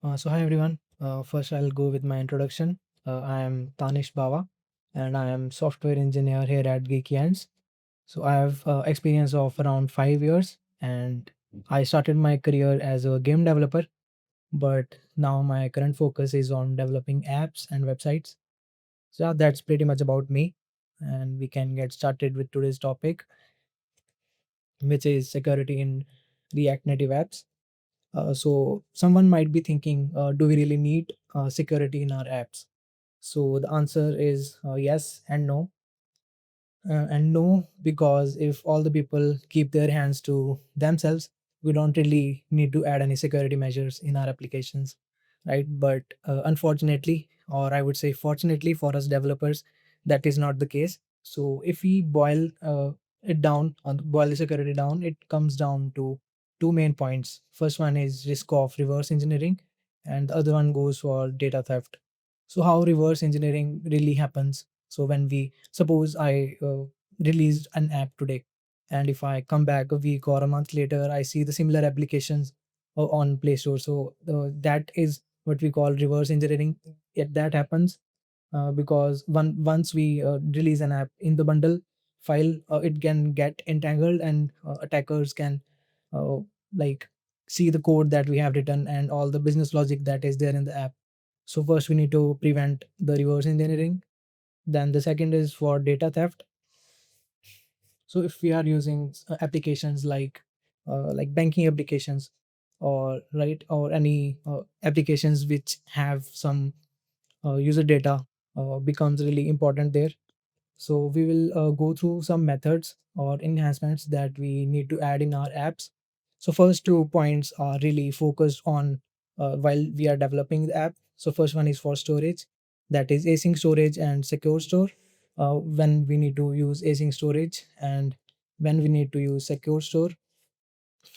Hi everyone. First, I'll go with my introduction. I am Tanish Bawa, and I am software engineer here at GeekyAnts. So I have experience of around 5 years, and I started my career as a game developer. But now my current focus is on developing apps and websites. So yeah, that's pretty much about me, and we can get started with today's topic, which is security in React Native apps. So someone might be thinking, do we really need security in our apps? So the answer is yes and no. And no, because if all the people keep their hands to themselves, we don't really need to add any security measures in our applications, right? But unfortunately, or I would say fortunately for us developers, that is not the case. So if we boil it down, boil the security down, it comes down to two main points. First one is risk of reverse engineering, and the other one goes for data theft. So how reverse engineering really happens? So when we suppose I released an app today, and if I come back a week or a month later, I see the similar applications on Play Store. So that is what we call reverse engineering. Yet that happens because once we release an app in the bundle file, it can get entangled, and attackers can uh, like see the code that we have written and all the business logic that is there in the app. So first we need to prevent the reverse engineering. Then the second is for data theft. So if we are using applications like banking applications, or right, or any applications which have some user data, becomes really important there. So we will go through some methods or enhancements that we need to add in our apps. So first two points are really focused on while we are developing the app. So first one is for storage, that is async storage and secure store. When we need to use async storage and when we need to use secure store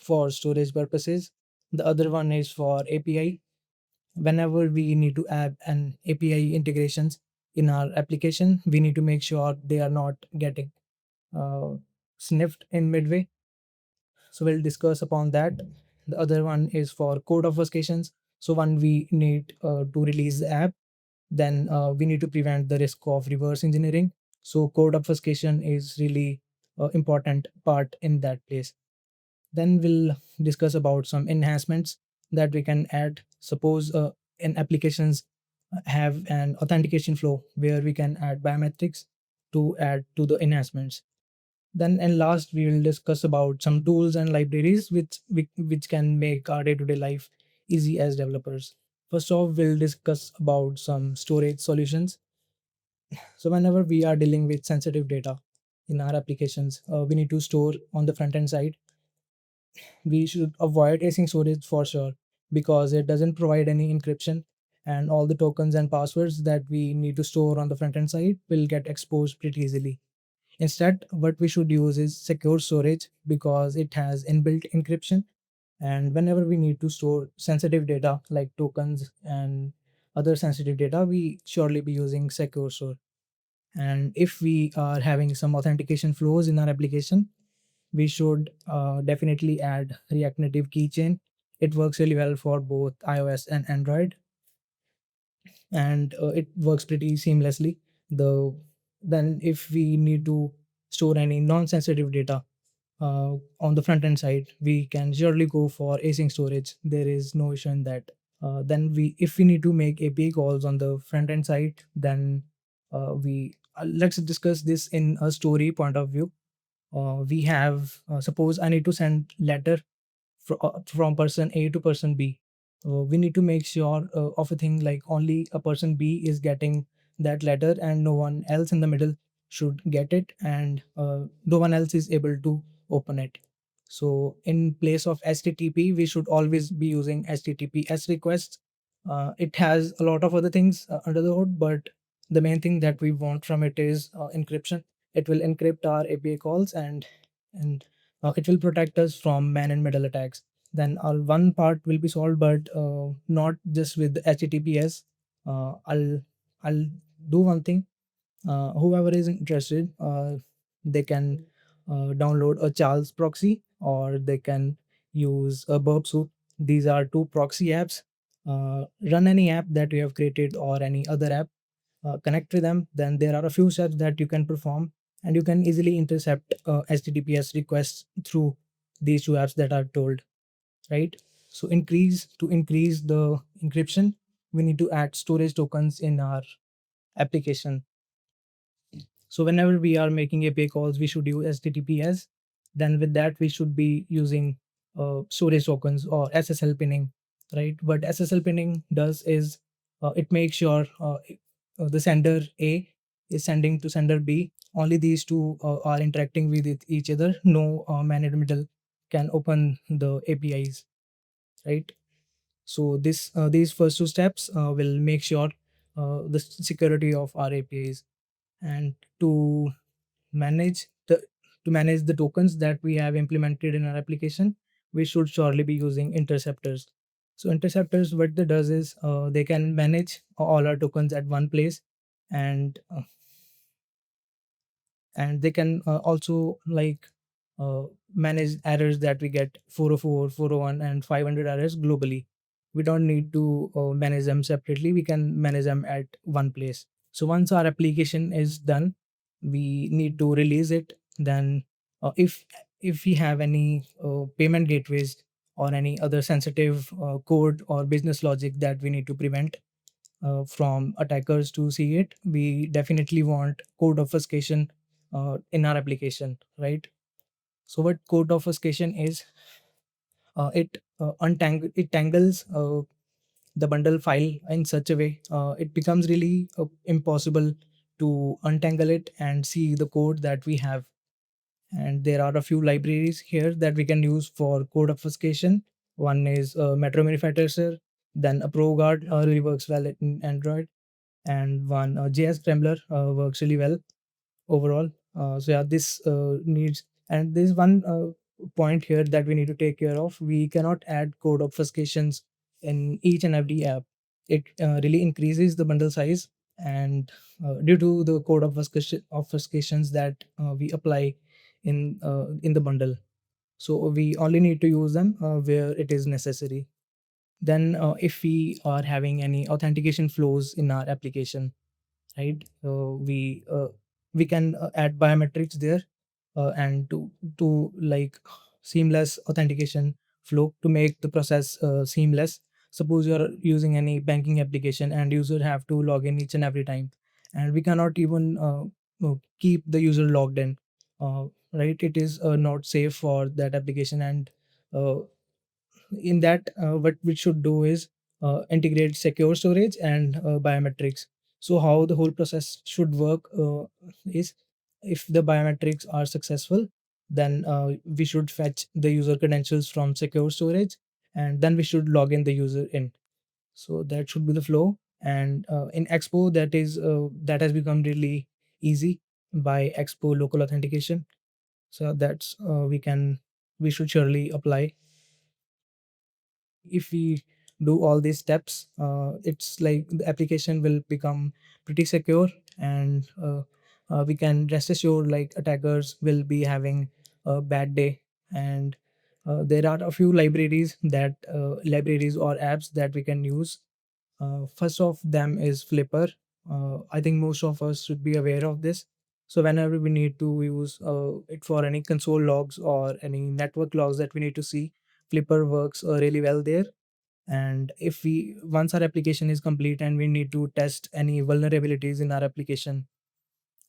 for storage purposes. The other one is for API. Whenever we need to add an API integrations in our application, we need to make sure they are not getting uh, sniffed in midway. So we'll discuss upon that. The other one is for code obfuscations. So when we need to release the app, then we need to prevent the risk of reverse engineering. So code obfuscation is really important part in that place. Then we'll discuss about some enhancements that we can add. Suppose in applications have an authentication flow where we can add biometrics to add to the enhancements. Then and last, we will discuss about some tools and libraries which can make our day-to-day life easy as developers. First off, we'll discuss about some storage solutions. So whenever we are dealing with sensitive data in our applications, we need to store on the front end side. We should avoid async storage for sure because it doesn't provide any encryption, and all the tokens and passwords that we need to store on the front end side will get exposed pretty easily. Instead, what we should use is secure storage because it has inbuilt encryption. And whenever we need to store sensitive data like tokens and other sensitive data, we surely be using secure store. And if we are having some authentication flows in our application, we should definitely add React Native keychain. It works really well for both iOS and Android, and it works pretty seamlessly. The Then if we need to store any non-sensitive data on the front end side, we can surely go for async storage. There is no issue in that. Then we if we need to make API calls on the front end side, then we let's discuss this in a story point of view. We have suppose I need to send letter from person A to person B. We need to make sure of a thing like only a person B is getting that letter and no one else in the middle should get it, and no one else is able to open it. So in place of HTTP, we should always be using HTTPS requests. It has a lot of other things under the hood, but the main thing that we want from it is encryption. It will encrypt our API calls, and it will protect us from man in middle attacks. Then our one part will be solved, but not just with HTTPS. I'll do one thing. Whoever is interested, they can download a Charles proxy, or they can use a burp suit. These are two proxy apps. run any app that you have created or any other app, connect with them, then there are a few steps that you can perform, and you can easily intercept HTTPS requests through these two apps that are told, right? So increase the encryption, we need to add storage tokens in our application. So whenever we are making API calls, we should use HTTPS. Then with that, we should be using storage tokens or SSL pinning, right? What SSL pinning does is it makes sure the sender A is sending to sender B. Only these two are interacting with each other. No man in the middle can open the APIs, right? So these first two steps will make sure the security of our APIs. And manage the to manage the tokens that we have implemented in our application, we should surely be using interceptors. So interceptors, what they does is they can manage all our tokens at one place, and they can also like manage errors that we get 404, 401, and 500 errors globally. We don't need to manage them separately, we can manage them at one place. So once our application is done, we need to release it. Then if we have any payment gateways or any other sensitive code or business logic that we need to prevent from attackers to see it, we definitely want code obfuscation in our application, right? So what code obfuscation is, it tangles the bundle file in such a way it becomes really impossible to untangle it and see the code that we have. And there are a few libraries here that we can use for code obfuscation. One is Metro Manufacturer, then a ProGuard really works well in Android, and one JS Trembler works really well overall. So yeah, this needs, and there's one point here that we need to take care of. We cannot add code obfuscations in each and every app. It really increases the bundle size, and due to the code obfuscations that we apply in the bundle. So we only need to use them where it is necessary. Then if we are having any authentication flows in our application, right? We can add biometrics there, and to like seamless authentication flow to make the process seamless. Suppose you are using any banking application and user have to log in each and every time, and we cannot even keep the user logged in, right? It is not safe for that application. And uh, in that, what we should do is integrate secure storage and biometrics. So how the whole process should work is, if the biometrics are successful, then we should fetch the user credentials from secure storage, and then we should log in the user in. So that should be the flow. And in Expo, that has become really easy by Expo local authentication. So that's we should surely apply. If we do all these steps, it's like the application will become pretty secure. And we can rest assured like attackers will be having a bad day. And there are a few libraries or apps that we can use. First of them is Flipper. I think most of us should be aware of this. So whenever we need to use it for any console logs or any network logs that we need to see, Flipper works really well there. And if we once our application is complete and we need to test any vulnerabilities in our application,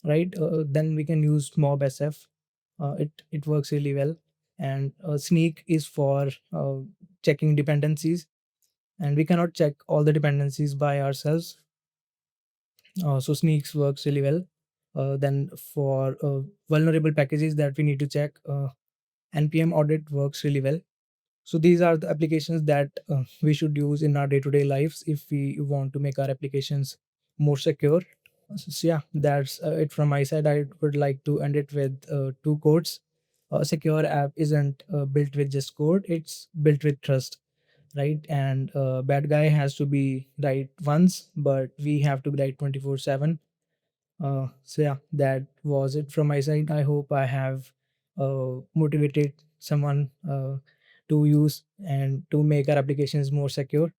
right, then we can use MobSF. It works really well. And Sneak is for checking dependencies, and we cannot check all the dependencies by ourselves. So Sneaks works really well. Then for vulnerable packages that we need to check, npm audit works really well. So these are the applications that we should use in our day-to-day lives if we want to make our applications more secure. So yeah, that's it from my side. I would like to end it with two quotes. A secure app isn't built with just code; it's built with trust, right? And bad guy has to be right once, but we have to be right 24/7. So yeah, that was it from my side. I hope I have motivated someone to use and to make our applications more secure.